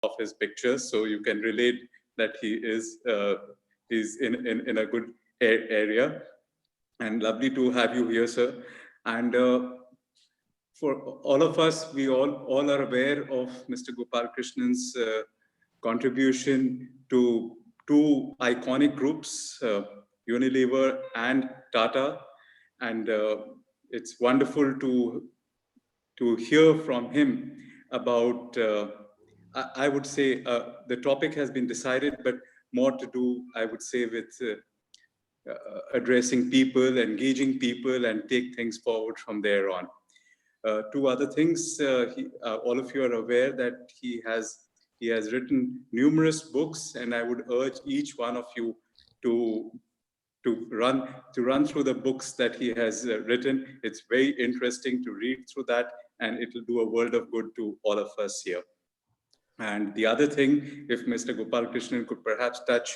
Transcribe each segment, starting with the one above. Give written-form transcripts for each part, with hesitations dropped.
of his pictures, so you can relate that he is in a good area. And lovely to have you here, sir. And for all of us, we all are aware of Mr. Gopal Krishnan's contribution to two iconic groups, Unilever and Tata. And it's wonderful to hear from him about, I would say, the topic has been decided, but more to do, I would say, with addressing people, engaging people, and take things forward from there on. Two other things, all of you are aware that he has written numerous books, and I would urge each one of you to to run through the books that he has written. It's very interesting to read through that, and it will do a world of good to all of us here. And the other thing, if Mr. Gopal Krishnan could perhaps touch,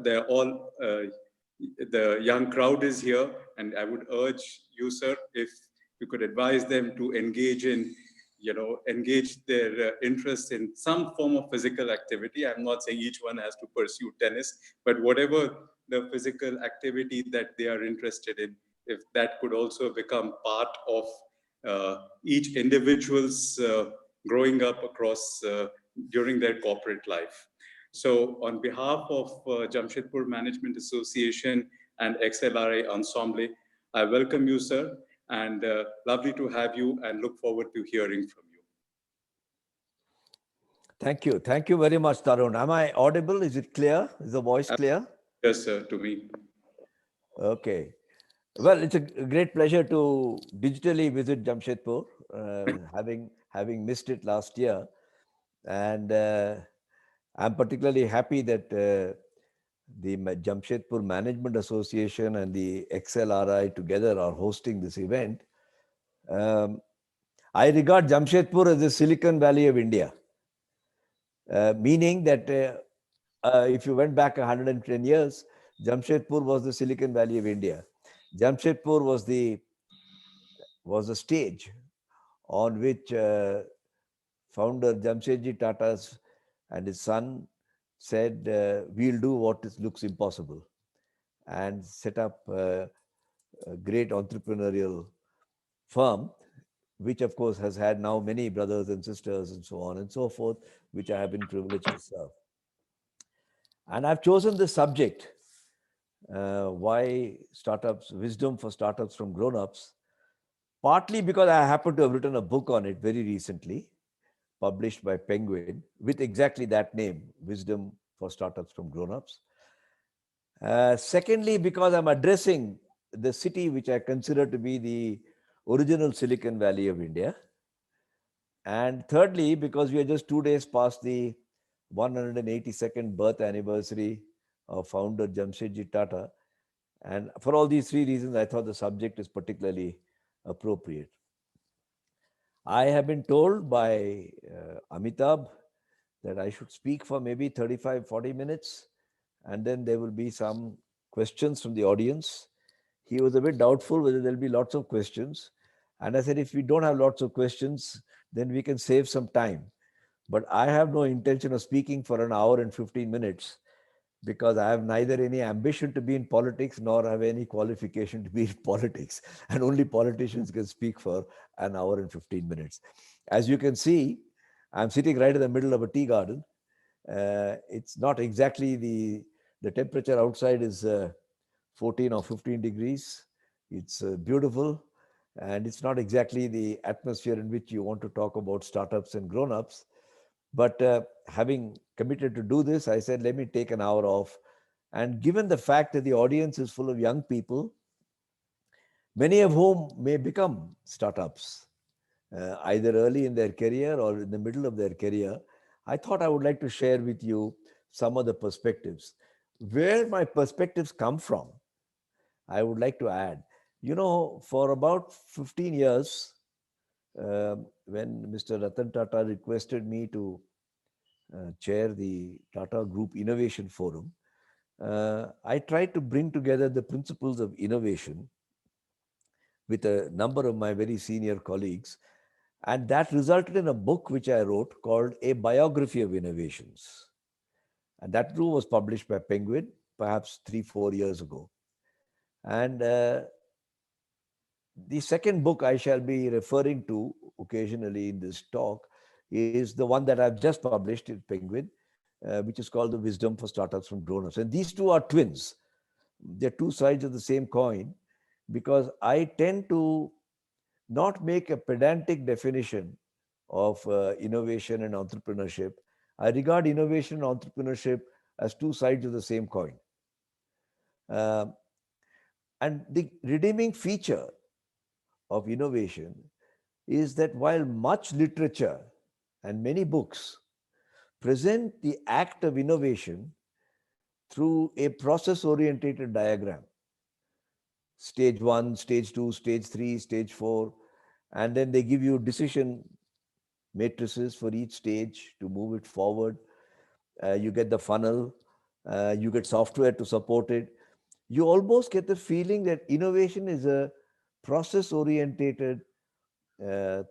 they're all the young crowd is here, and I would urge you, sir, if you could advise them to engage their interest in some form of physical activity. I'm not saying each one has to pursue tennis, but whatever the physical activity that they are interested in, if that could also become part of each individual's growing up across during their corporate life. So on behalf of Jamshedpur Management Association and XLRI Ensemble, I welcome you, sir, and lovely to have you and look forward to hearing from you. Thank you. Thank you very much, Tarun. Am I audible? Is it clear? Is the voice clear? Yes, sir, to me. Okay. Well, it's a great pleasure to digitally visit Jamshedpur, having missed it last year. And I'm particularly happy that the Jamshedpur Management Association and the XLRI together are hosting this event. I regard Jamshedpur as the Silicon Valley of India, meaning that if you went back 110 years, Jamshedpur was the Silicon Valley of India. Jamshedpur was the stage on which founder Jamshedji Tata and his son said, we'll do what looks impossible, and set up a great entrepreneurial firm, which of course has had now many brothers and sisters and so on and so forth, which I have been privileged to serve. And I've chosen this subject, why startups, wisdom for startups from grown-ups, partly because I happen to have written a book on it very recently, published by Penguin, with exactly that name, Wisdom for Startups from Grown-ups. Secondly, because I'm addressing the city which I consider to be the original Silicon Valley of India. And thirdly, because we are just 2 days past the 182nd birth anniversary of founder Jamshedji Tata. And for all these three reasons, I thought the subject is particularly appropriate. I have been told by Amitabh that I should speak for maybe 35, 40 minutes, and then there will be some questions from the audience. He was a bit doubtful whether there'll be lots of questions. And I said, if we don't have lots of questions, then we can save some time. But I have no intention of speaking for an hour and 15 minutes, because I have neither any ambition to be in politics nor have any qualification to be in politics. And only politicians can speak for an hour and 15 minutes. As you can see, I'm sitting right in the middle of a tea garden. It's not exactly the temperature outside is 14 or 15 degrees. It's beautiful. And it's not exactly the atmosphere in which you want to talk about startups and grown-ups. But having committed to do this, I said, let me take an hour off. And given the fact that the audience is full of young people, many of whom may become startups, either early in their career or in the middle of their career, I thought I would like to share with you some of the perspectives. Where my perspectives come from, I would like to add, for about 15 years, when Mr. Ratan Tata requested me to chair the Tata Group Innovation Forum, I tried to bring together the principles of innovation with a number of my very senior colleagues. And that resulted in a book which I wrote called A Biography of Innovations. And that too was published by Penguin perhaps 3-4 years ago. And the second book I shall be referring to occasionally in this talk is the one that I've just published in Penguin, which is called The Wisdom for Startups from Grown-ups. And these two are twins. They're two sides of the same coin, because I tend to not make a pedantic definition of innovation and entrepreneurship. I regard innovation and entrepreneurship as two sides of the same coin. Uh, and the redeeming feature of innovation is that while much literature and many books present the act of innovation through a process oriented diagram, stage 1, stage 2, stage 3, stage 4, and then they give you decision matrices for each stage to move it forward. You get the funnel, you get software to support it. You almost get the feeling that innovation is a process oriented uh,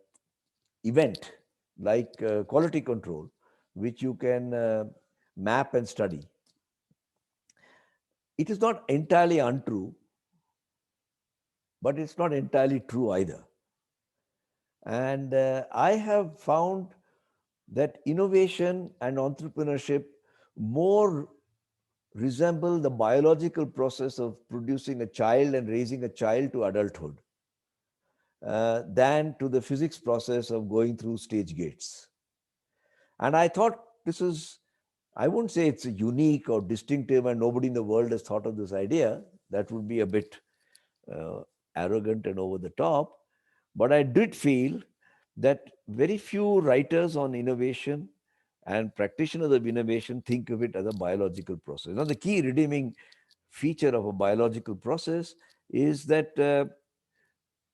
event like quality control, which you can map and study. It is not entirely untrue, but it's not entirely true either. And I have found that innovation and entrepreneurship more resemble the biological process of producing a child and raising a child to adulthood than to the physics process of going through stage gates. And I thought this is, I wouldn't say it's a unique or distinctive and nobody in the world has thought of this idea. That would be a bit arrogant and over the top. But I did feel that very few writers on innovation and practitioners of innovation think of it as a biological process. Now, the key redeeming feature of a biological process is that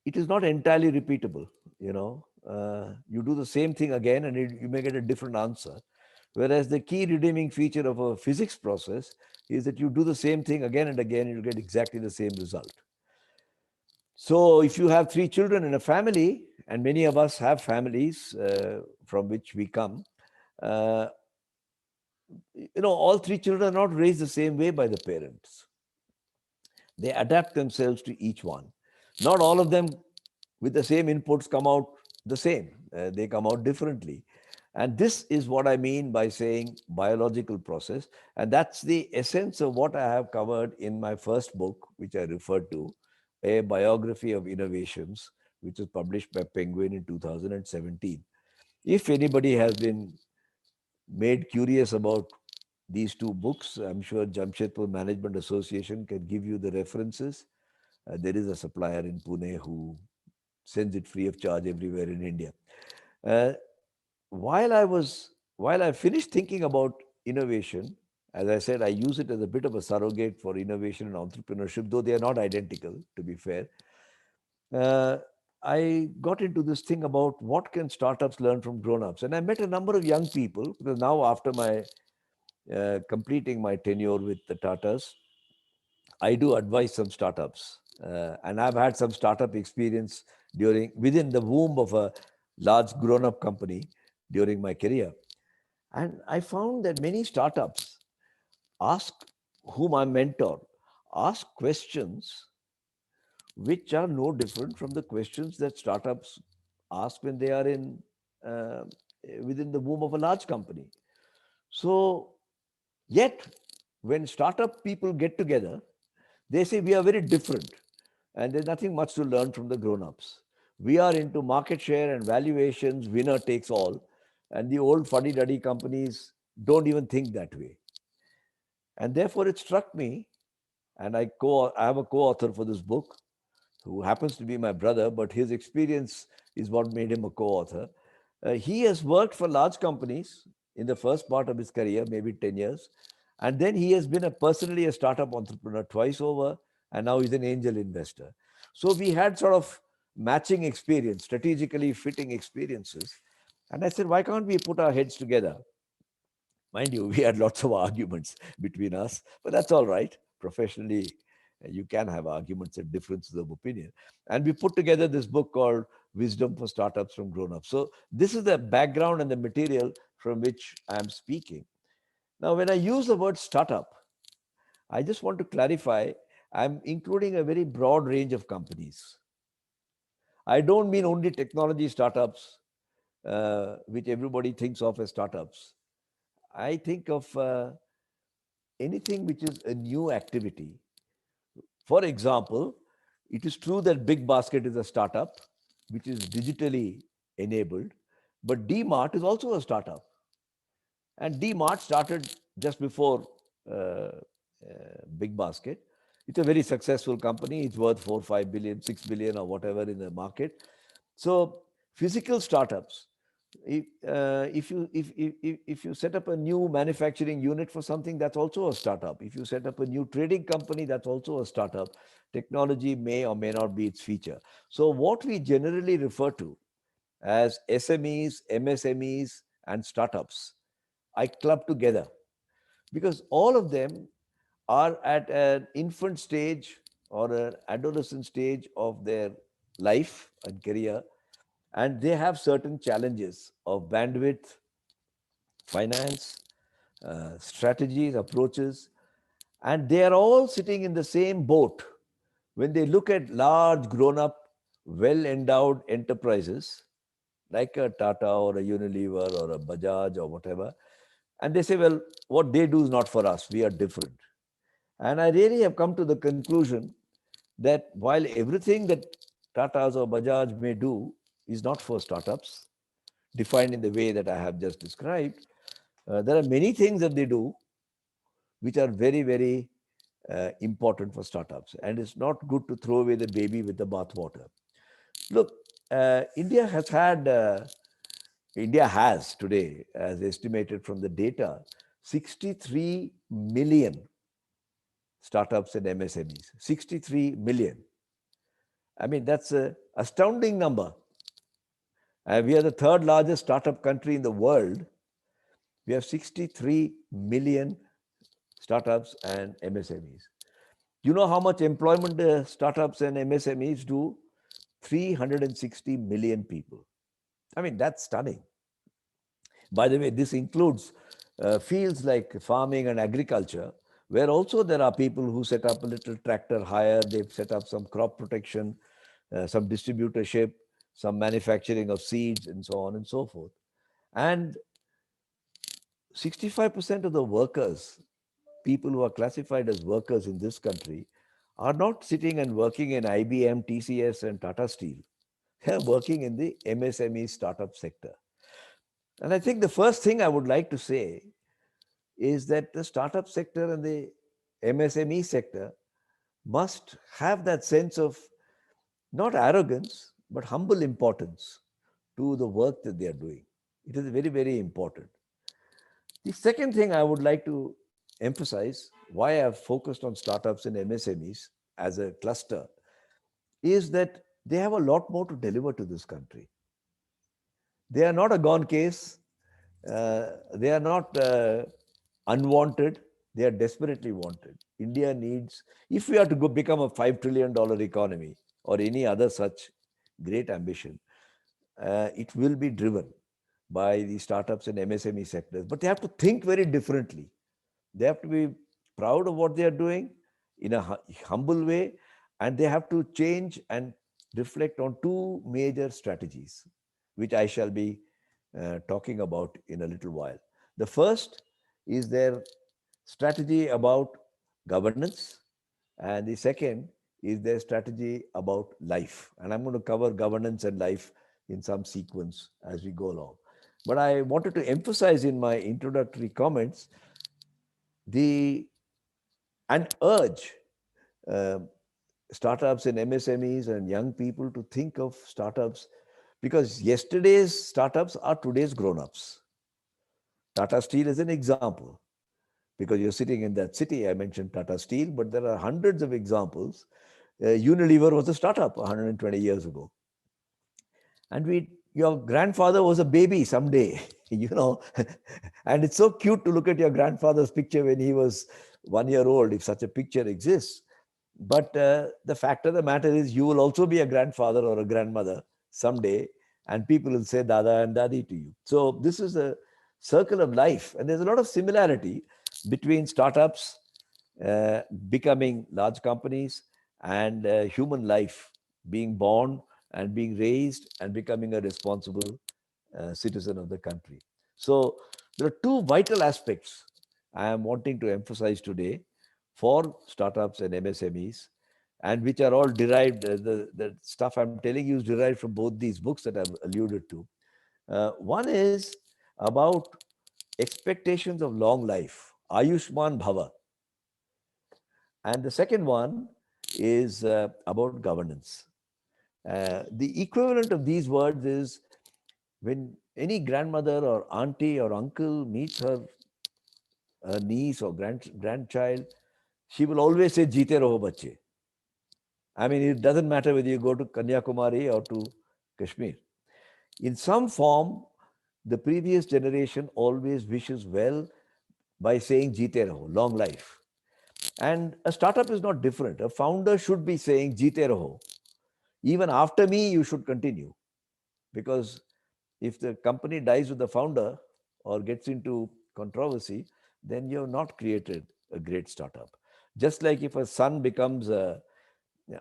it is not entirely repeatable. You do the same thing again and you may get a different answer. Whereas the key redeeming feature of a physics process is that you do the same thing again and again and you get exactly the same result. So if you have 3 children in a family, and many of us have families from which we come, uh, all 3 children are not raised the same way by the parents. They adapt themselves to each one. Not all of them with the same inputs come out the same. They come out differently. And this is what I mean by saying biological process. And that's the essence of what I have covered in my first book, which I referred to, A Biography of Innovations, which was published by Penguin in 2017. If anybody has been made curious about these two books, I'm sure Jamshedpur Management Association can give you the references. There is a supplier in Pune who sends it free of charge everywhere in India. Uh, while I finished thinking about innovation, as I said, I use it as a bit of a surrogate for innovation and entrepreneurship, though they are not identical, to be fair. I got into this thing about what can startups learn from grown-ups, and I met a number of young people because now after my completing my tenure with the Tatas, I do advise some startups, and I've had some startup experience within the womb of a large grown-up company during my career. And I found that many startups ask whom I mentor, ask questions which are no different from the questions that startups ask when they are uh, within the womb of a large company. So, yet when startup people get together, they say we are very different and there's nothing much to learn from the grown-ups. We are into market share and valuations, winner takes all. And the old fuddy-duddy companies don't even think that way. And therefore it struck me, and I am a co-author for this book, who happens to be my brother, but his experience is what made him a co-author. He has worked for large companies in the first part of his career, maybe 10 years. And then he has been personally a startup entrepreneur twice over, and now he's an angel investor. So we had sort of matching experience, strategically fitting experiences. And I said, why can't we put our heads together? Mind you, we had lots of arguments between us, but that's all right. Professionally, you can have arguments and differences of opinion. And we put together this book called wisdom for startups from grown-ups. So this is the background and the material from which I'm speaking. Now, when I use the word startup, I just want to clarify, I'm including a very broad range of companies. I don't mean only technology startups, which everybody thinks of as startups. I think of anything which is a new activity. For example, it is true that Big Basket is a startup which is digitally enabled, but DMart is also a startup. And DMart started just before uh, Big Basket. It's a very successful company. It's worth 4, 5 billion, 6 billion, or whatever in the market. So physical startups, if you set up a new manufacturing unit for something, that's also a startup. If you set up a new trading company, that's also a startup. Technology may or may not be its feature. So what we generally refer to as SMEs, MSMEs, and startups, I club together because all of them are at an infant stage or an adolescent stage of their life and career, and they have certain challenges of bandwidth, finance, strategies, approaches, and they are all sitting in the same boat. When they look at large, grown up, well endowed enterprises like a Tata or a Unilever or a Bajaj or whatever, and they say, well, what they do is not for us, we are different. And I really have come to the conclusion that while everything that Tatas or Bajaj may do is not for startups, defined in the way that I have just described, there are many things that they do which are very, very important for startups. And it's not good to throw away the baby with the bathwater. Look, India has today, as estimated from the data, 63 million startups and MSMEs. 63 million. I mean, that's an astounding number. We are the third largest startup country in the world. We have 63 million startups and MSMEs. You know how much employment startups and MSMEs do? 360 million people. I mean, that's stunning. By the way, this includes fields like farming and agriculture, where also there are people who set up a little tractor hire, they've set up some crop protection, some distributorship, some manufacturing of seeds, and so on and so forth. And 65% of the workers, people who are classified as workers in this country, are not sitting and working in IBM, TCS, and Tata Steel. They're working in the MSME startup sector. And I think the first thing I would like to say is that the startup sector and the MSME sector must have that sense of not arrogance, but humble importance to the work that they are doing. It is very, very important. The second thing I would like to emphasize, why I've focused on startups and MSMEs as a cluster, is that they have a lot more to deliver to this country. They are not a gone case. They are not unwanted. They are desperately wanted. India needs, if we are to go become a $5 trillion economy or any other such great ambition, it will be driven by the startups and MSME sectors. But they have to think very differently. They have to be proud of what they are doing in a humble way, and they have to change and reflect on two major strategies, which I shall be talking about in a little while. The first is their strategy about governance, and the second is their strategy about life. And I'm going to cover governance and life in some sequence as we go along. But I wanted to emphasize in my introductory comments and urge startups and MSMEs and young people to think of startups, because yesterday's startups are today's grown-ups. Tata Steel is an example, because you're sitting in that city. I mentioned Tata Steel, but there are hundreds of examples. Unilever was a startup 120 years ago. And your grandfather was a baby someday, and it's so cute to look at your grandfather's picture when he was 1 year old, if such a picture exists. But the fact of the matter is, you will also be a grandfather or a grandmother someday, and people will say Dada and Dadi to you. So this is a circle of life, and there's a lot of similarity between startups becoming large companies and human life being born and being raised and becoming a responsible citizen of the country. So there are two vital aspects I am wanting to emphasize today for startups and MSMEs, and which are all derived, the stuff I'm telling you is derived from both these books that I've alluded to. One is about expectations of long life, Ayushman Bhava. And the second one is about governance. The equivalent of these words is when any grandmother or auntie or uncle meets her niece or grandchild, she will always say, Jeete raho bache. I mean, it doesn't matter whether you go to Kanyakumari or to Kashmir. In some form, the previous generation always wishes well by saying Jeete raho, long life. And a startup is not different. A founder should be saying Jeete raho. Even after me, you should continue. Because if the company dies with the founder or gets into controversy, then you have not created a great startup. Just like if a son becomes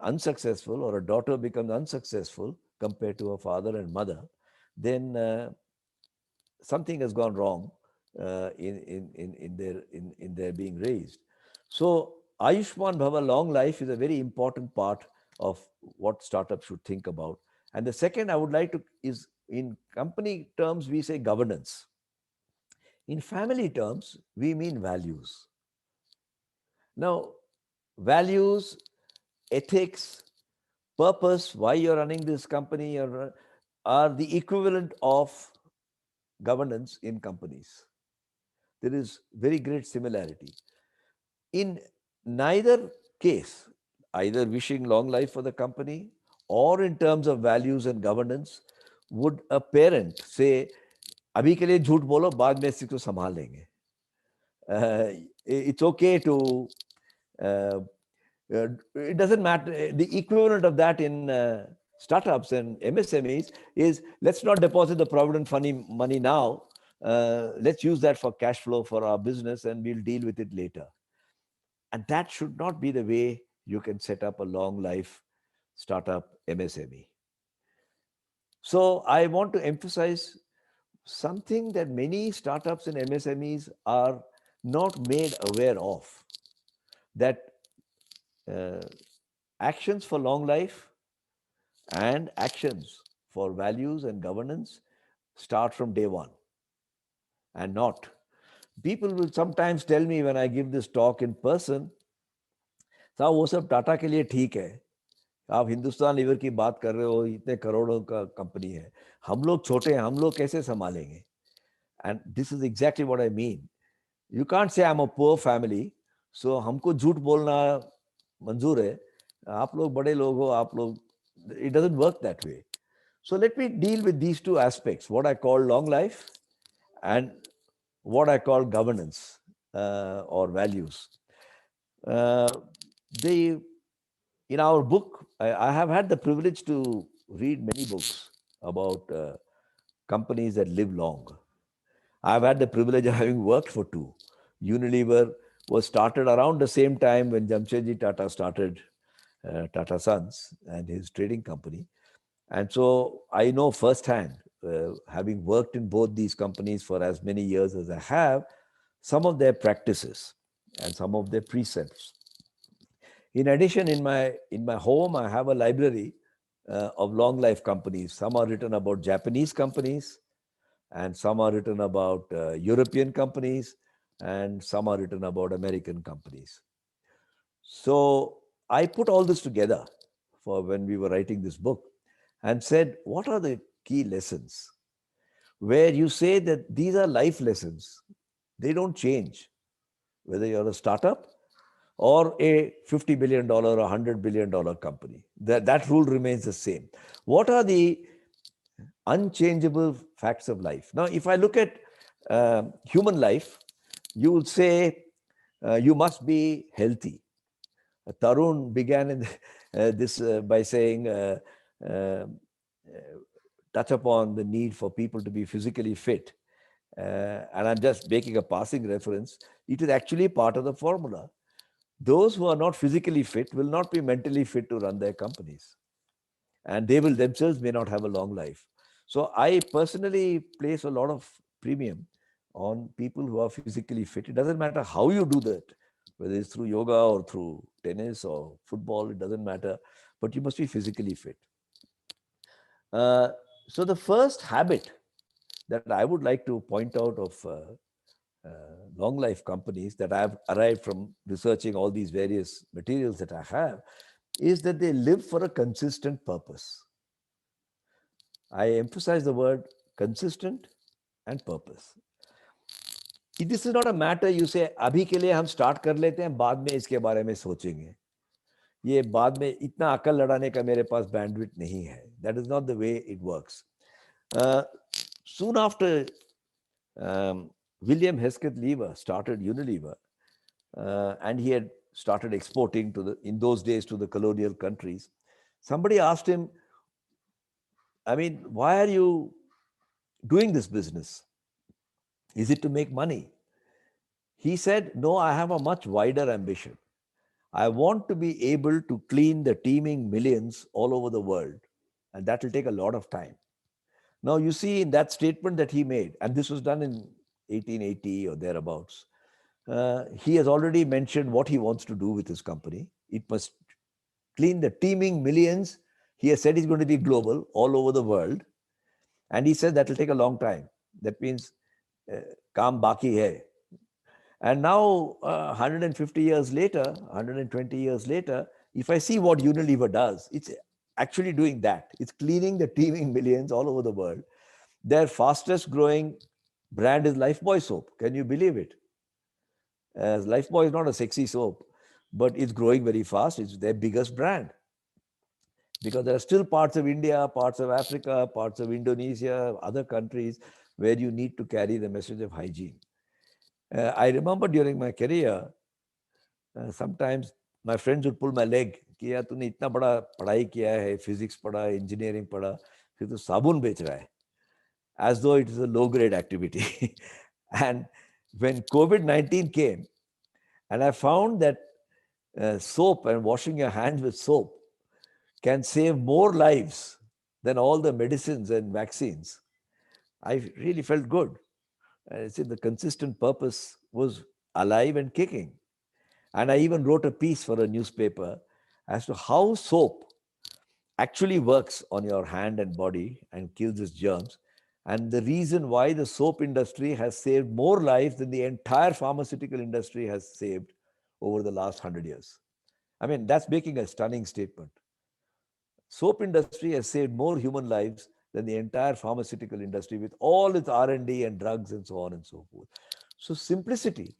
unsuccessful or a daughter becomes unsuccessful compared to a father and mother, then something has gone wrong in their being raised. So Ayushman Bhava, long life, is a very important part of what startups should think about. And the second I would like to is, in company terms, we say governance. In family terms, we mean values. Now, values, ethics, purpose, why you're running this company, are the equivalent of governance in companies. There is very great similarity. In neither case, either wishing long life for the company or in terms of values and governance, would a parent say, अभी के लिए झूठ बोलो, बाद में इसको संभाल लेंगे. It's okay to, it doesn't matter. The equivalent of that in startups and MSMEs is, let's not deposit the provident fund money now. Let's use that for cash flow for our business and we'll deal with it later. And that should not be the way you can set up a long life startup MSME. So I want to emphasize something that many startups and MSMEs are not made aware of, that actions for long life and actions for values and governance start from day one and not. People will sometimes tell me when I give this talk in person, साहब वो सब टाटा के लिए ठीक है, आप Hindustan liver की बात कर रहे हो, इतने करोड़ों का कंपनी है, हम लोग छोटे हैं, हम लोग कैसे संभालेंगे? And this is exactly what I mean. You can't say I'm a poor family, so हमको झूठ बोलना मंजूर है, आप लोग बड़े लोग हो, आप लोग, it doesn't work that way. So let me deal with these two aspects, what I call long life and what I call governance or values. In our book, I have had the privilege to read many books about companies that live long. I've had the privilege of having worked for two. Unilever was started around the same time when Jamshedji Tata started Tata Sons and his trading company. And so I know firsthand, having worked in both these companies for as many years as I have, some of their practices and some of their precepts. In addition, in my home, I have a library of long life companies. Some are written about Japanese companies, and some are written about European companies, and some are written about American companies. So I put all this together for when we were writing this book and said, what are the key lessons? Where you say that these are life lessons. They don't change, whether you're a startup or a $50 billion or $100 billion company. That rule remains the same. What are the unchangeable facts of life? Now, if I look at human life, you will say you must be healthy. Tarun began in this by saying touch upon the need for people to be physically fit. And I'm just making a passing reference. It is actually part of the formula. Those who are not physically fit will not be mentally fit to run their companies. And they will themselves may not have a long life. So I personally place a lot of premium on people who are physically fit. It doesn't matter how you do that, whether it's through yoga or through tennis or football, it doesn't matter, but you must be physically fit. So the first habit that I would like to point out of long life companies that I've arrived from researching all these various materials that I have is that they live for a consistent purpose. I emphasize the word consistent and purpose. This is not a matter you say अभी के लिए हम start कर लेते हैं बाद में इसके बारे में सोचेंगे. ये बाद में इतना अकल लड़ाने का मेरे पास bandwidth नहीं है. That is not the way it works. Soon after William Hesketh Lever started Unilever, and he had started exporting in those days to the colonial countries. Somebody asked him, I mean, why are you doing this business? Is it to make money? He said, no, I have a much wider ambition. I want to be able to clean the teeming millions all over the world, and that will take a lot of time. Now, you see in that statement that he made, and this was done in 1880 or thereabouts, he has already mentioned what he wants to do with his company. It must clean the teeming millions. He has said he's going to be global all over the world. And he said that will take a long time. That means kaam baki hai. And now 150 years later, 120 years later, if I see what Unilever does, it's actually doing that. It's cleaning the teeming millions all over the world. Their fastest growing brand is Lifebuoy soap. Can you believe it? Lifebuoy is not a sexy soap, but it's growing very fast. It's their biggest brand. Because there are still parts of India, parts of Africa, parts of Indonesia, other countries where you need to carry the message of hygiene. I remember during my career, sometimes my friends would pull my leg कि यार तूने इतना बड़ा पढ़ाई किया है, physics पढ़ा, engineering पढ़ा, फिर तू साबुन बेच रहा है, as though it is a low grade activity. And when COVID-19 came, and I found that soap and washing your hands with soap can save more lives than all the medicines and vaccines, I really felt good. I said the consistent purpose was alive and kicking. And I even wrote a piece for a newspaper as to how soap actually works on your hand and body and kills its germs. And the reason why the soap industry has saved more lives than the entire pharmaceutical industry has saved over the last 100 years. I mean, that's making a stunning statement. Soap industry has saved more human lives than the entire pharmaceutical industry with all its R&D and drugs and so on and so forth. So simplicity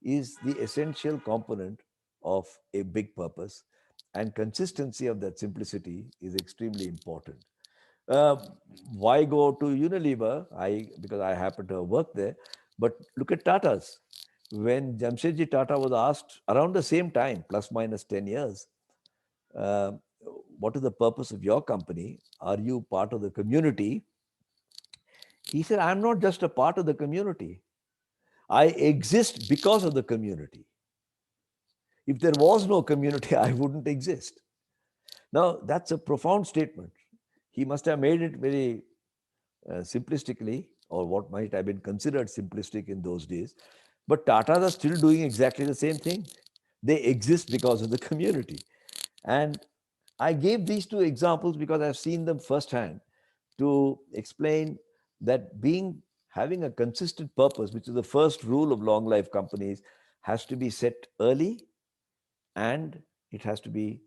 is the essential component of a big purpose, and consistency of that simplicity is extremely important. Why go to Unilever? Because I happen to have worked there, but look at Tata's. When Jamshedji Tata was asked around the same time, plus minus 10 years, what is the purpose of your company? Are you part of the community? He said, I'm not just a part of the community. I exist because of the community. If there was no community, I wouldn't exist. Now, that's a profound statement. He must have made it very simplistically, or what might have been considered simplistic in those days. But Tatas are still doing exactly the same thing. They exist because of the community. And I gave these two examples because I've seen them firsthand to explain that having a consistent purpose, which is the first rule of long life companies, has to be set early, and it has to be,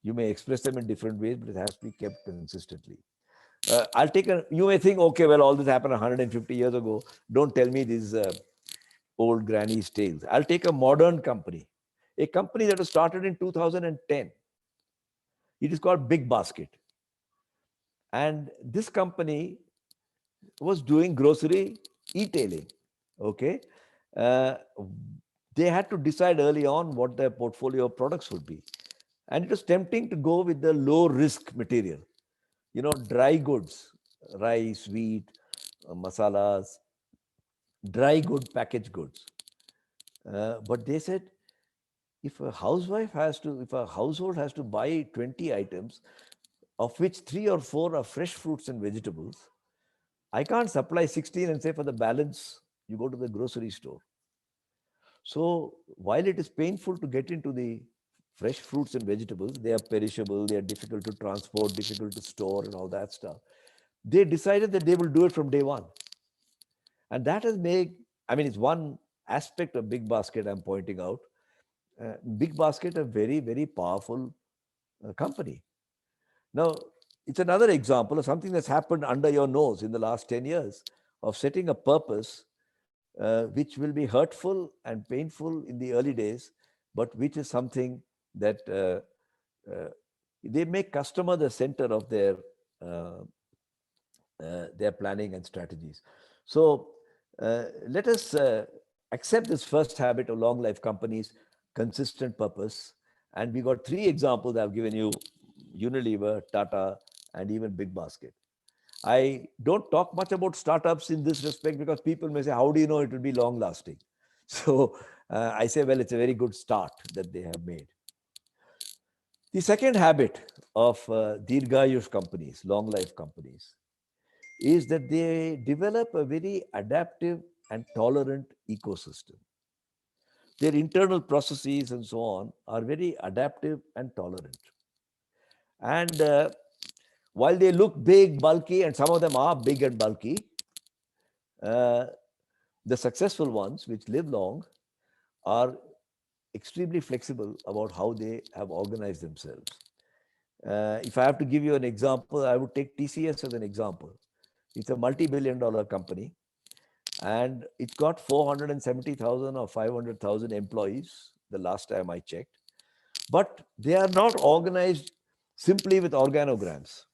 you may express them in different ways, but it has to be kept consistently. You may think, okay, well, all this happened 150 years ago. Don't tell me these old granny's tales. I'll take a modern company, a company that was started in 2010. It is called Big Basket. And this company was doing grocery e-tailing, okay? They had to decide early on what their portfolio of products would be. And it was tempting to go with the low risk material. dry goods, rice, wheat, masalas, dry good, packaged goods. But they said, if a household has to buy 20 items, of which 3 or 4 are fresh fruits and vegetables, I can't supply 16 and say for the balance, you go to the grocery store. So while it is painful to get into the fresh fruits and vegetables, they are perishable, they are difficult to transport, difficult to store, and all that stuff. They decided that they will do it from day one. And that has made, it's one aspect of Big Basket I'm pointing out. Big Basket, a very, very powerful company. Now, it's another example of something that's happened under your nose in the last 10 years of setting a purpose which will be hurtful and painful in the early days, but which is something that uh, they make customer the center of their planning and strategies. So let us accept this first habit of long life companies, consistent purpose. And we got 3 examples I've given you: Unilever, Tata, and even Big Basket. I don't talk much about startups in this respect because people may say, how do you know it will be long lasting? So I say, well, it's a very good start that they have made. The second habit of Dirghayush companies, long life companies, is that they develop a very adaptive and tolerant ecosystem. Their internal processes and so on are very adaptive and tolerant. And while they look big, bulky, and some of them are big and bulky, the successful ones, which live long, are extremely flexible about how they have organized themselves. If I have to give you an example, I would take TCS as an example. It's a multi-billion-dollar company, and it's got 470,000 or 500,000 employees the last time I checked. But they are not organized simply with organograms.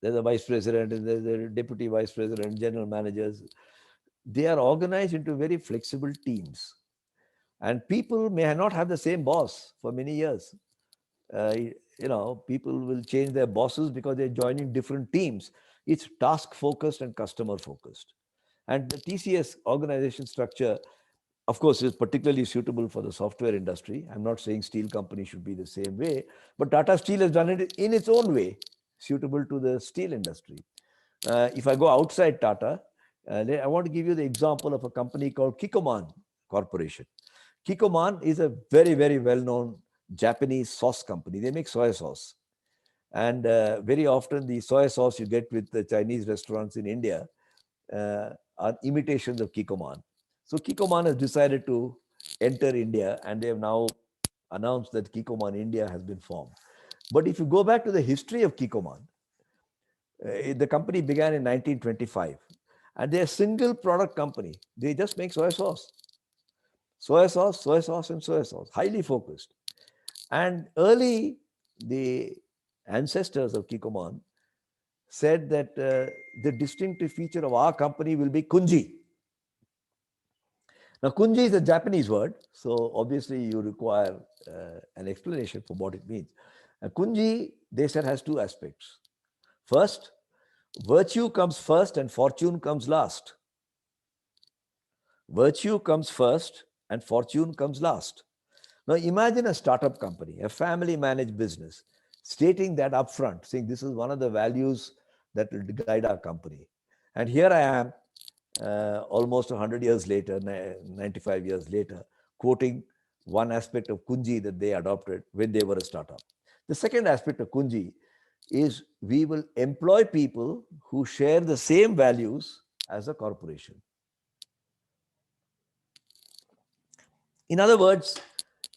There's a vice president, and there's a deputy vice president, general managers. They are organized into very flexible teams. And people may not have the same boss for many years. People will change their bosses because they're joining different teams. It's task focused and customer focused. And the TCS organization structure, of course, is particularly suitable for the software industry. I'm not saying steel company should be the same way, but Tata Steel has done it in its own way, suitable to the steel industry. If I go outside Tata, I want to give you the example of a company called Kikkoman Corporation. Kikkoman is a very, very well-known Japanese sauce company. They make soy sauce. And very often the soy sauce you get with the Chinese restaurants in India are imitations of Kikkoman. So Kikkoman has decided to enter India, and they have now announced that Kikkoman India has been formed. But if you go back to the history of Kikkoman, the company began in 1925, and they're a single product company. They just make soy sauce. Soy sauce, soy sauce, and soy sauce, highly focused. And early, the ancestors of Kikkoman said that the distinctive feature of our company will be kunji. Now, kunji is a Japanese word, so obviously you require an explanation for what it means. Kunji, they said, has 2 aspects. First, virtue comes first and fortune comes last. Virtue comes first and fortune comes last. Now, imagine a startup company, a family managed business, stating that upfront, saying this is one of the values that will guide our company. And here I am, almost 100 years later, 95 years later, quoting one aspect of Kunji that they adopted when they were a startup. The second aspect of Kunji is we will employ people who share the same values as a corporation. In other words,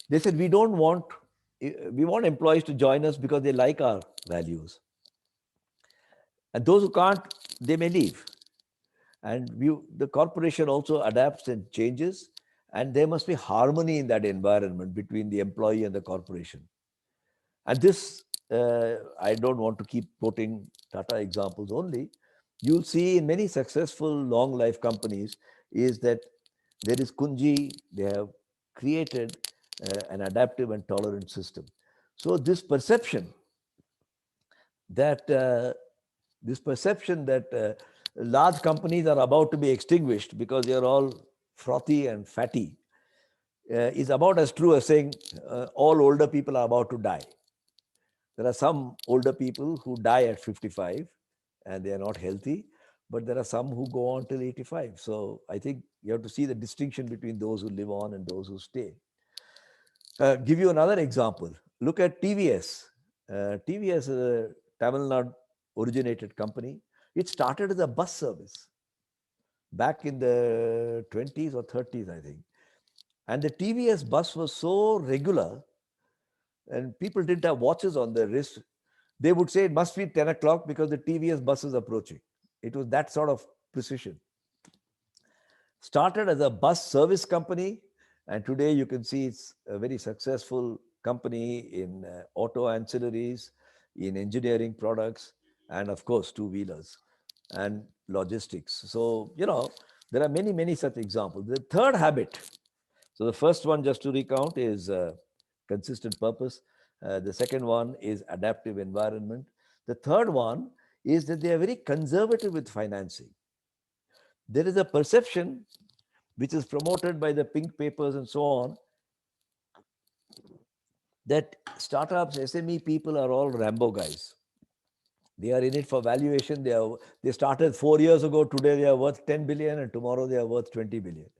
they said we want employees to join us because they like our values. And those who can't, they may leave. And the corporation also adapts and changes, and there must be harmony in that environment between the employee and the corporation. And this, I don't want to keep quoting Tata examples only. You'll see in many successful long life companies is that there is Kunji, they have created an adaptive and tolerant system. So this perception that this perception that large companies are about to be extinguished because they are all frothy and fatty is about as true as saying all older people are about to die. There are some older people who die at 55 and they are not healthy, but there are some who go on till 85. So I think you have to see the distinction between those who live on and those who stay. Give you another example. Look at TVS. TVS is a Tamil Nadu originated company. It started as a bus service back in the 20s or 30s, I think. And the TVS bus was so regular and people didn't have watches on their wrist. They would say it must be 10 o'clock because the TVS bus is approaching. It was that sort of precision. Started as a bus service company, and today you can see it's a very successful company in auto ancillaries, in engineering products, and of course, two-wheelers and logistics. So, there are many, many such examples. The third habit, so the first one, just to recount, is consistent purpose. The second one is adaptive environment. The third one is that they are very conservative with financing. There is a perception which is promoted by the pink papers and so on, that startups, SME people are all Rambo guys. They are in it for valuation. They started 4 years ago. Today they are worth 10 billion, and tomorrow they are worth 20 billion.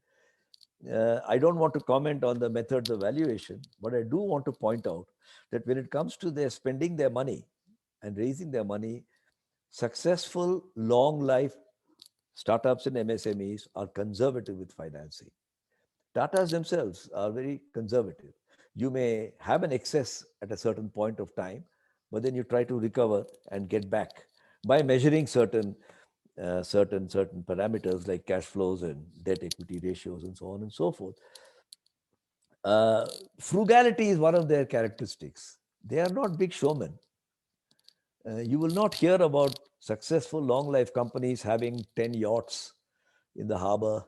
I don't want to comment on the methods of valuation, but I do want to point out that when it comes to their spending their money and raising their money, successful long life startups and MSMEs are conservative with financing. Tatas themselves are very conservative. You may have an excess at a certain point of time, but then you try to recover and get back by measuring certain parameters like cash flows and debt equity ratios and so on and so forth. Frugality is one of their characteristics. They are not big showmen. You will not hear about successful long life companies having 10 yachts in the harbor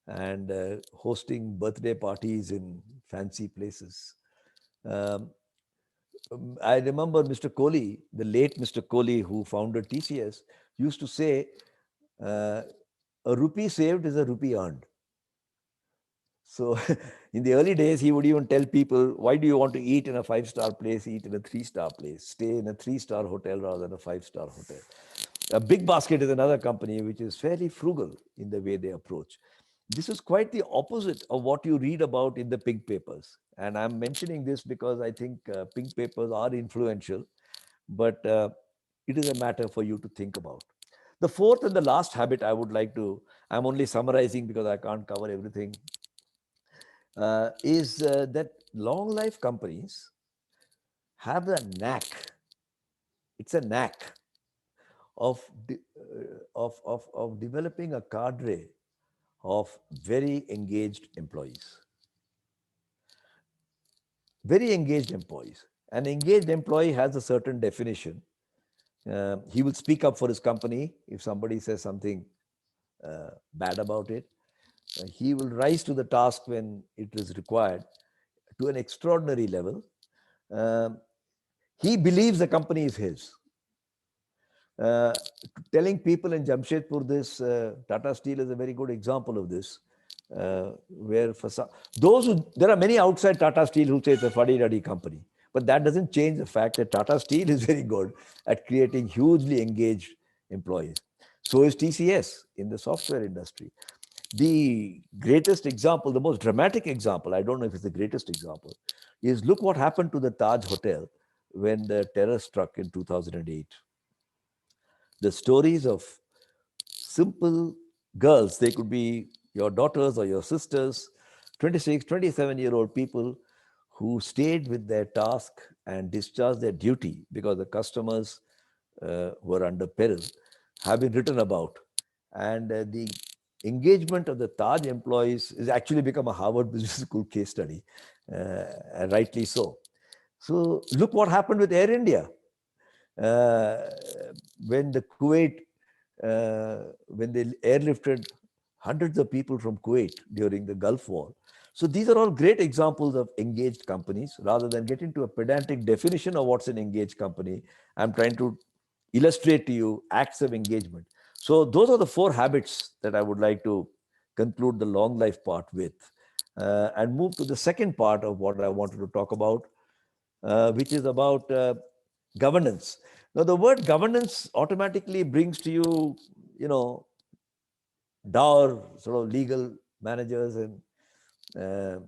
and hosting birthday parties in fancy places. Um, I remember Mr. Kohli, the late Mr. Kohli, who founded TCS, used to say, a rupee saved is a rupee earned. So in the early days, he would even tell people, why do you want to eat in a 5-star place, eat in a 3-star place, stay in a 3-star hotel rather than a 5-star hotel. Big Basket is another company which is fairly frugal in the way they approach. This is quite the opposite of what you read about in the pink papers. And I'm mentioning this because I think pink papers are influential, but it is a matter for you to think about. The fourth and the last habit I would like to, I'm only summarizing because I can't cover everything, is that long life companies have a knack. It's a knack of developing a cadre of very engaged employees. Very engaged employees. An engaged employee has a certain definition. He will speak up for his company if somebody says something bad about it. He will rise to the task when it is required to an extraordinary level. He believes the company is his. Telling people in Jamshedpur this, Tata Steel is a very good example of this, where for some, there are many outside Tata Steel who say it's a fuddy-duddy company, but that doesn't change the fact that Tata Steel is very good at creating hugely engaged employees. So is TCS in the software industry. The greatest example, the most dramatic example, I don't know if it's the greatest example, is look what happened to the Taj Hotel when the terror struck in 2008. The stories of simple girls, they could be your daughters or your sisters, 26, 27-year-old people who stayed with their task and discharged their duty because the customers were under peril, have been written about. And the engagement of the Taj employees has actually become a Harvard Business School case study, and rightly so. So look what happened with Air India. When the Kuwait, when they airlifted hundreds of people from Kuwait during the Gulf War. So these are all great examples of engaged companies. Rather than get into a pedantic definition of what's an engaged company, I'm trying to illustrate to you acts of engagement. So those are the 4 habits that I would like to conclude the long life part with, and move to the second part of what I wanted to talk about, which is about governance. Now, the word governance automatically brings to you, you know, dour sort of legal managers and uh,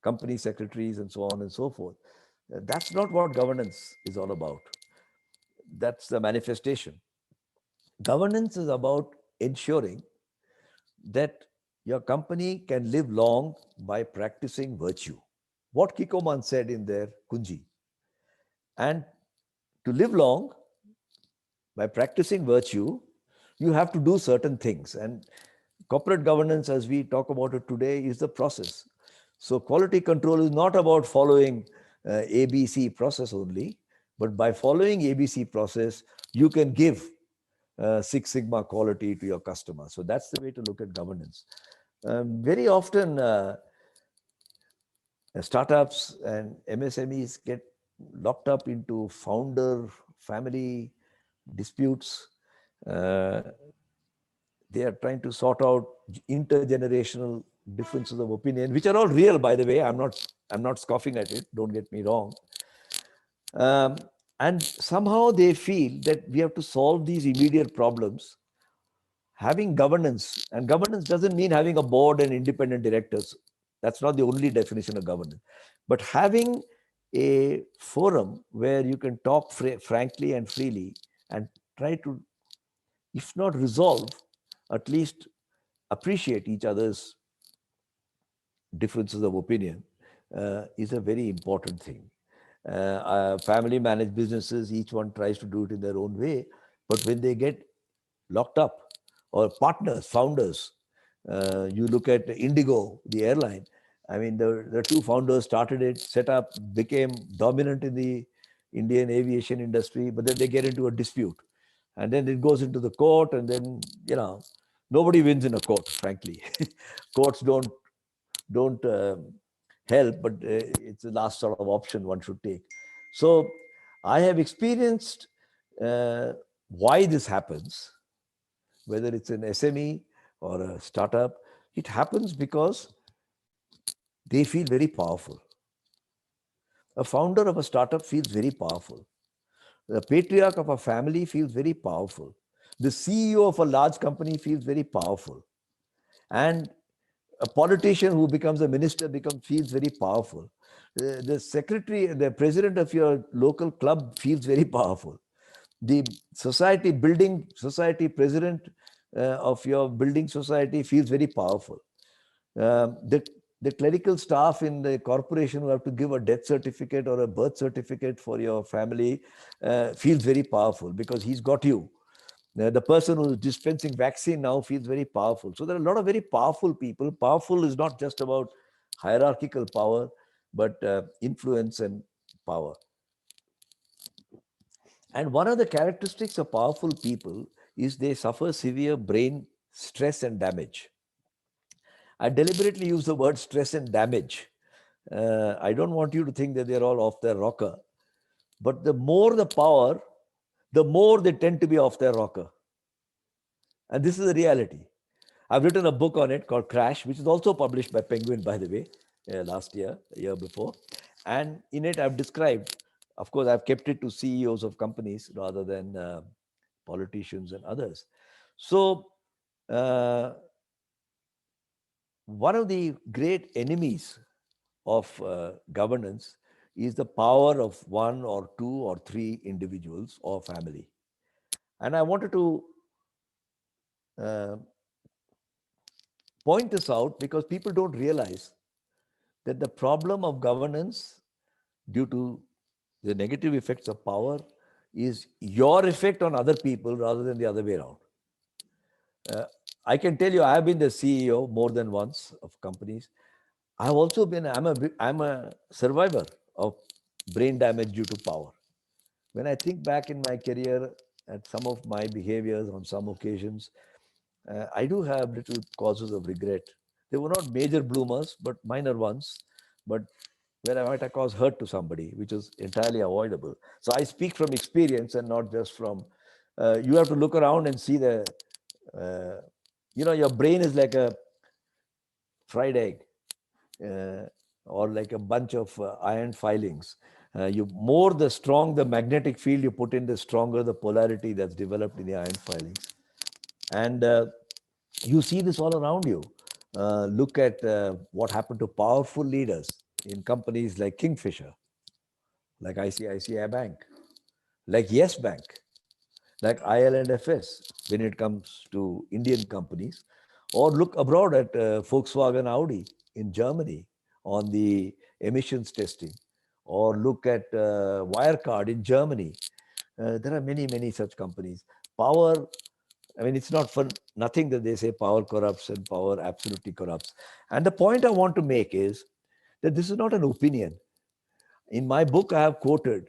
company secretaries and so on and so forth. That's not what governance is all about. That's the manifestation. Governance is about ensuring that your company can live long by practicing virtue. What Kikoman said in their Kunji. And to live long by practicing virtue, you have to do certain things. And corporate governance, as we talk about it today, is the process. So quality control is not about following ABC process only, but by following ABC process, you can give Six Sigma quality to your customer. So that's the way to look at governance. Very often, startups and MSMEs get locked up into founder family disputes. Uh, they are trying to sort out intergenerational differences of opinion, which are all real, by the way. I'm not scoffing at it. Don't get me wrong. Um, and somehow they feel that we have to solve these immediate problems. Having governance, and governance doesn't mean having a board and independent directors. That's not the only definition of governance. But having a forum where you can talk frankly and freely and try to, if not resolve, at least appreciate each other's differences of opinion, is a very important thing. Family managed businesses, each one tries to do it in their own way. But when they get locked up, or partners, founders, you look at Indigo, the airline. I mean, the 2 founders started it, set up, became dominant in the Indian aviation industry, but then they get into a dispute. And then it goes into the court, and then, nobody wins in a court, frankly. Courts don't help, but it's the last sort of option one should take. So I have experienced why this happens, whether it's an SME or a startup. It happens because they feel very powerful. A founder of a startup feels very powerful. The patriarch of a family feels very powerful. The CEO of a large company feels very powerful. And a politician who becomes a minister feels very powerful. The secretary, the president of your local club feels very powerful. The building society president of your building society feels very powerful. The clerical staff in the corporation who have to give a death certificate or a birth certificate for your family feels very powerful because he's got you. The person who's dispensing vaccine now feels very powerful. So there are a lot of very powerful people. Powerful is not just about hierarchical power, but influence and power. And one of the characteristics of powerful people is they suffer severe brain stress and damage. I deliberately use the word stress and damage. I don't want you to think that they're all off their rocker. But the more the power, the more they tend to be off their rocker. And this is the reality. I've written a book on it called Crash, which is also published by Penguin, by the way, last year, a year before. And in it, I've described, of course, I've kept it to CEOs of companies rather than politicians and others. So, one of the great enemies of governance is the power of 1 or 2 or 3 individuals or family. And I wanted to point this out because people don't realize that the problem of governance due to the negative effects of power is your effect on other people rather than the other way around. I can tell you, I have been the CEO more than once of companies. I have also been, I'm a survivor of brain damage due to power. When I think back in my career at some of my behaviors on some occasions, I do have little causes of regret. They were not major bloomers, but minor ones, but where I might have caused hurt to somebody, which is entirely avoidable. So I speak from experience and not just from you have to look around and see the, your brain is like a fried egg, or like a bunch of iron filings. You more the strong the magnetic field you put in, the stronger the polarity that's developed in the iron filings. And you see this all around you. Look at what happened to powerful leaders in companies like Kingfisher, like ICICI Bank, like Yes Bank, like IL&FS when it comes to Indian companies, or look abroad at Volkswagen Audi in Germany on the emissions testing, or look at Wirecard in Germany. There are many, many such companies. Power, I mean, it's not for nothing that they say power corrupts and power absolutely corrupts. And the point I want to make is that this is not an opinion. In my book, I have quoted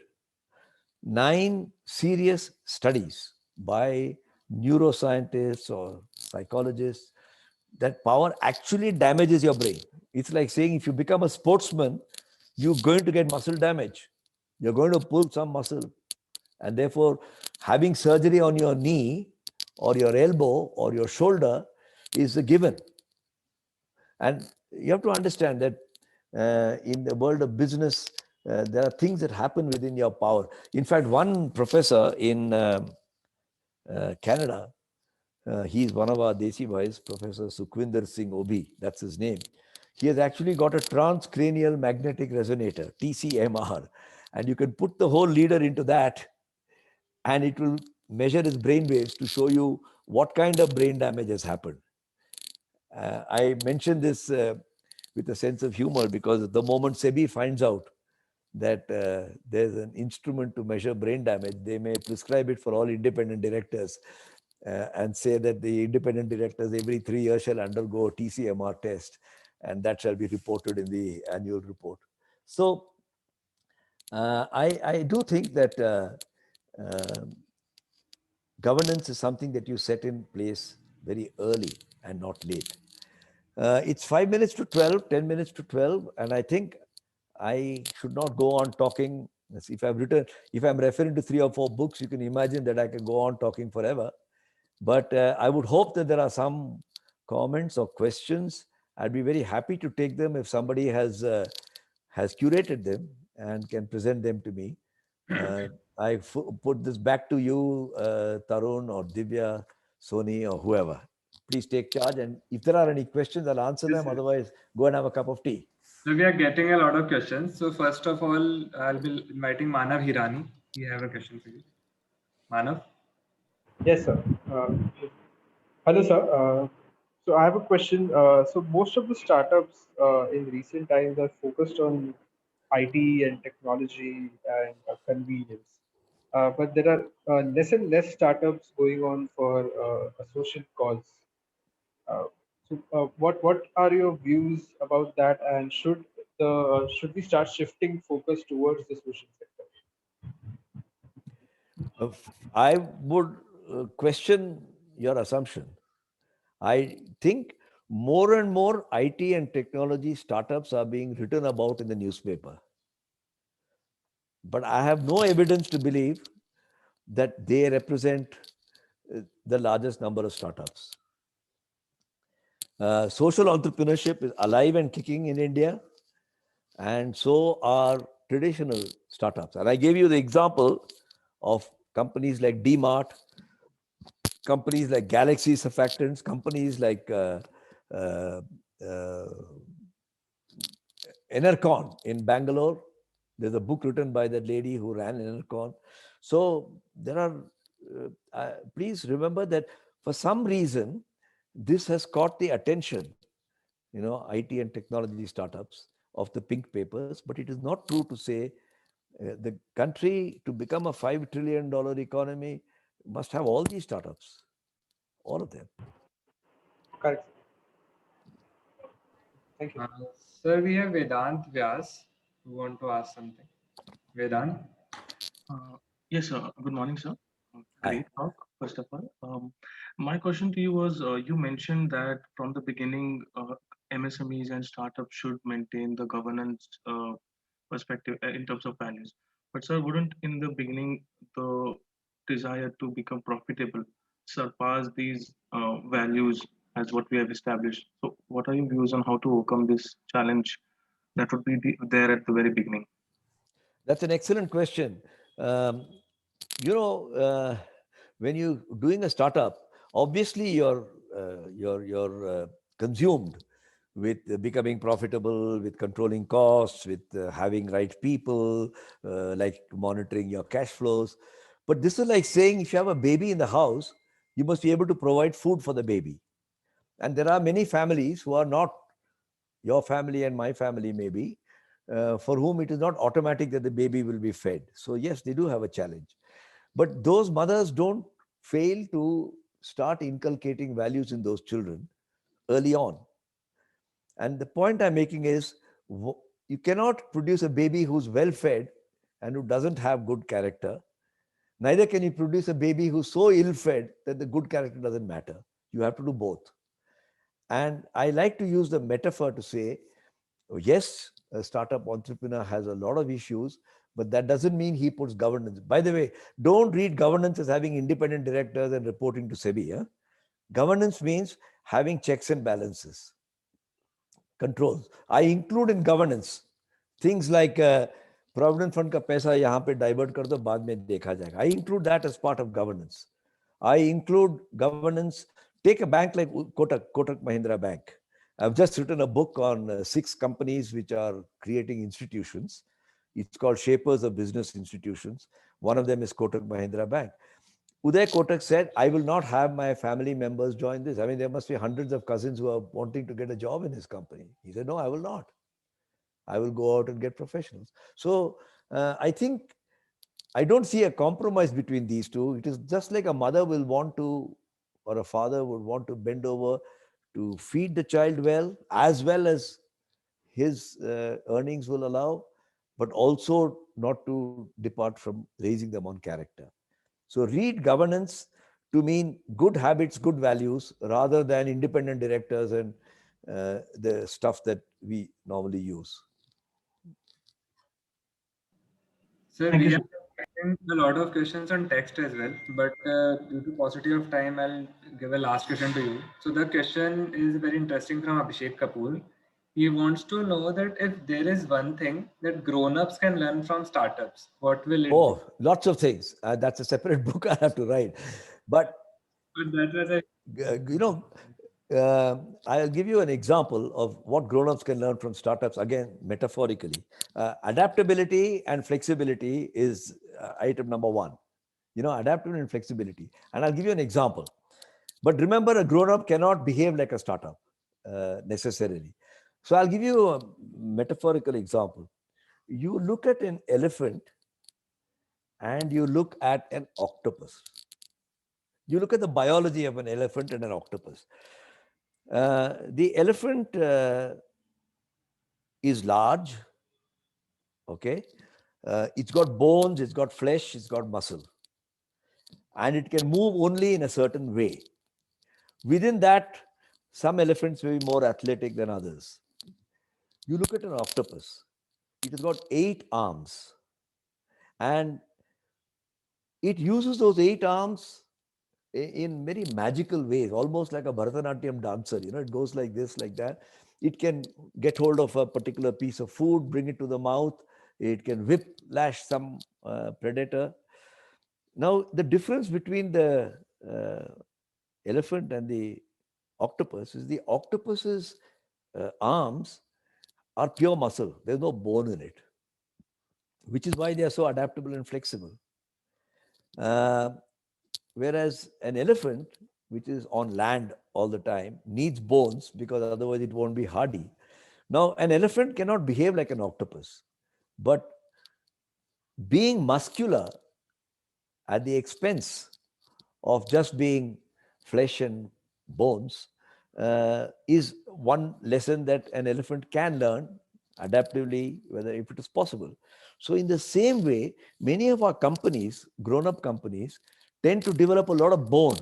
9 serious studies by neuroscientists or psychologists that power actually damages your brain. It's like saying if you become a sportsman, you're going to get muscle damage. You're going to pull some muscle. And therefore, having surgery on your knee or your elbow or your shoulder is a given. And you have to understand that in the world of business, there are things that happen within your power. In fact, one professor in Canada, he's one of our Desi boys, Professor Sukhwinder Singh Obi, that's his name. He has actually got a transcranial magnetic resonator, TCMR, and you can put the whole leader into that, and it will measure his brain waves to show you what kind of brain damage has happened. I mentioned this with a sense of humor because the moment SEBI finds out that there's an instrument to measure brain damage, they may prescribe it for all independent directors and say that the independent directors every 3 years shall undergo a TCMR test, and that shall be reported in the annual report. So I do think that governance is something that you set in place very early and not late. It's 5 minutes to 12, 10 minutes to 12, and I think I should not go on talking. If I'm referring to 3 or 4 books, you can imagine that I can go on talking forever. But I would hope that there are some comments or questions. I'd be very happy to take them if somebody has curated them and can present them to me. I put this back to you, Tarun or Divya, Sony or whoever. Please take charge. And if there are any questions, I'll answer them. Otherwise, go and have a cup of tea. So we are getting a lot of questions. So first of all, I'll be inviting Manav Hirani. We have a question for you. Manav? Yes, sir. Hello, sir. So I have a question. So most of the startups in recent times are focused on IT and technology and convenience. But there are less and less startups going on for a social cause. Uh, what are your views about that? And should we start shifting focus towards the social sector? I would question your assumption. I think more and more IT and technology startups are being written about in the newspaper. But I have no evidence to believe that they represent the largest number of startups. Social entrepreneurship is alive and kicking in India, and so are traditional startups. And I gave you the example of companies like DMart, companies like Galaxy Surfactants, companies like Enercon in Bangalore. There's a book written by that lady who ran Enercon. So there are, please remember that for some reason, this has caught the attention, IT and technology startups of the pink papers, but it is not true to say the country to become a $5 trillion economy must have all these startups, all of them. Correct. Thank you. Sir, we have Vedant Vyas who want to ask something. Vedant? Yes, sir. Good morning, sir. Hi. Great talk, first of all. My question to you was, you mentioned that from the beginning, MSMEs and startups should maintain the governance perspective in terms of values. But sir, wouldn't in the beginning the desire to become profitable surpass these values as what we have established. So, what are your views on how to overcome this challenge that would be there at the very beginning? That's an excellent question. Um, you know, when you doing a startup, obviously you're consumed with becoming profitable, with controlling costs, with having right people, like monitoring your cash flows. But this is like saying if you have a baby in the house, you must be able to provide food for the baby. And there are many families who are not your family and my family, maybe, for whom it is not automatic that the baby will be fed. So, yes, they do have a challenge. But those mothers don't fail to start inculcating values in those children early on. And the point I'm making is you cannot produce a baby who's well fed and who doesn't have good character. Neither can you produce a baby who's so ill fed that the good character doesn't matter. You have to do both. And I like to use the metaphor to say, oh, yes, a startup entrepreneur has a lot of issues, but that doesn't mean he puts governance. By the way, don't read governance as having independent directors and reporting to SEBI. Huh? Governance means having checks and balances, controls. I include in governance things like provident fund का पैसा यहाँ पे divert कर दो बाद में देखा जाएगा. I include that as part of governance. I include governance. Take a bank like Kotak Mahindra Bank. I've just written a book on 6 companies which are creating institutions. It's called Shapers of Business Institutions. One of them is Kotak Mahindra Bank. Uday Kotak said, I will not have my family members join this. I mean, there must be hundreds of cousins who are wanting to get a job in his company. He said, no, I will not. I will go out and get professionals. So I think I don't see a compromise between these two. It is just like a mother will want to, or a father would want to bend over to feed the child well as his earnings will allow, but also not to depart from raising them on character. So read governance to mean good habits, good values, rather than independent directors and the stuff that we normally use. So Thank we you have so gotten a lot of questions on text as well, but due to paucity of time, I'll give a last question to you. So the question is very interesting from Abhishek Kapoor. He wants to know that if there is one thing that grown-ups can learn from startups, what will it be? Oh, lots of things. That's a separate book I have to write. But, But that was a you know, I'll give you an example of what grown-ups can learn from startups, again, metaphorically. Adaptability and flexibility is item number one. Adaptability and flexibility. And I'll give you an example. But remember, a grown-up cannot behave like a startup necessarily. So I'll give you a metaphorical example. You look at an elephant and you look at an octopus. You look at the biology of an elephant and an octopus. The elephant is large, okay? It's got bones, it's got flesh, it's got muscle. And it can move only in a certain way. Within that, some elephants may be more athletic than others. You look at an octopus, it has got 8 arms. And it uses those 8 arms in very magical ways, almost like a Bharatanatyam dancer. It goes like this, like that. It can get hold of a particular piece of food, bring it to the mouth. It can whiplash some predator. Now, the difference between the elephant and the octopus is the octopus's arms are pure muscle. There's no bone in it, which is why they are so adaptable and flexible. Whereas an elephant, which is on land all the time, needs bones because otherwise it won't be hardy. Now, an elephant cannot behave like an octopus, but being muscular at the expense of just being flesh and bones is one lesson that an elephant can learn adaptively, whether if it is possible. So in the same way, many of our companies, grown-up companies, tend to develop a lot of bone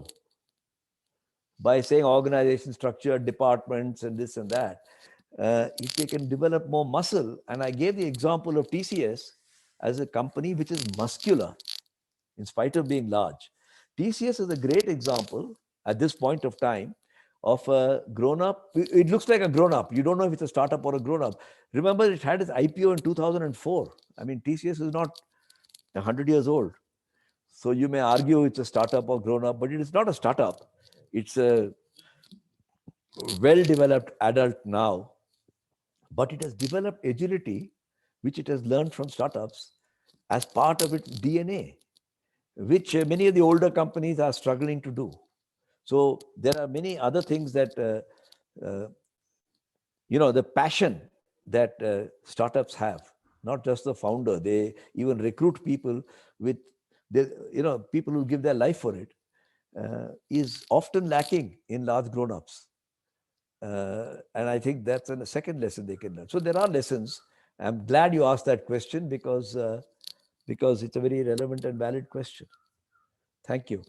by saying organization structure, departments, and this and that. If they can develop more muscle, and I gave the example of TCS as a company which is muscular, in spite of being large. TCS is a great example at this point of time of a grown-up. It looks like a grown-up. You don't know if it's a startup or a grown-up. Remember, it had its IPO in 2004. I mean, TCS is not 100 years old. So you may argue it's a startup or grown-up, but it is not a startup. It's a well-developed adult now, but it has developed agility, which it has learned from startups as part of its DNA, which many of the older companies are struggling to do. So there are many other things that, the passion that startups have, not just the founder, they even recruit people with, people who give their life for it, is often lacking in large grown-ups. And I think that's a second lesson they can learn. So there are lessons. I'm glad you asked that question because it's a very relevant and valid question. Thank you.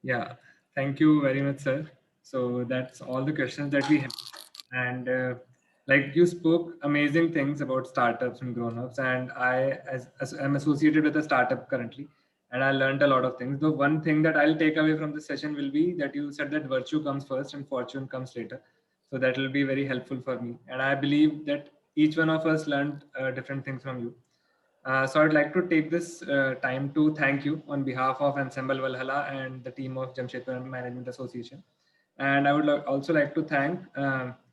Yeah, thank you very much, sir. So that's all the questions that we have. And like you spoke amazing things about startups and grown-ups, and I, as I'm associated with a startup currently, and I learned a lot of things. The one thing that I'll take away from this session will be that you said that virtue comes first and fortune comes later. So that will be very helpful for me. And I believe that each one of us learned different things from you. So I'd like to take this time to thank you on behalf of Ensemble Valhalla and the team of Jamshedpur Management Association. And I would also like to thank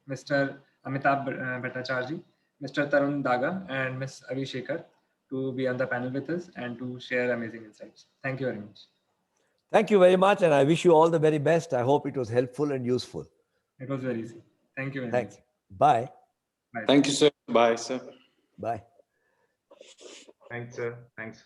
Mr. Amitabh Bhattacharjee, Mr. Tarun Daga, and Ms. Avi Shekhar to be on the panel with us and to share amazing insights. Thank you very much. Thank you very much, and I wish you all the very best. I hope it was helpful and useful. It was very easy. Thank you very Thanks. much. Bye. Bye. Thank you, sir. Bye, sir. Bye. Thanks, sir. Thanks.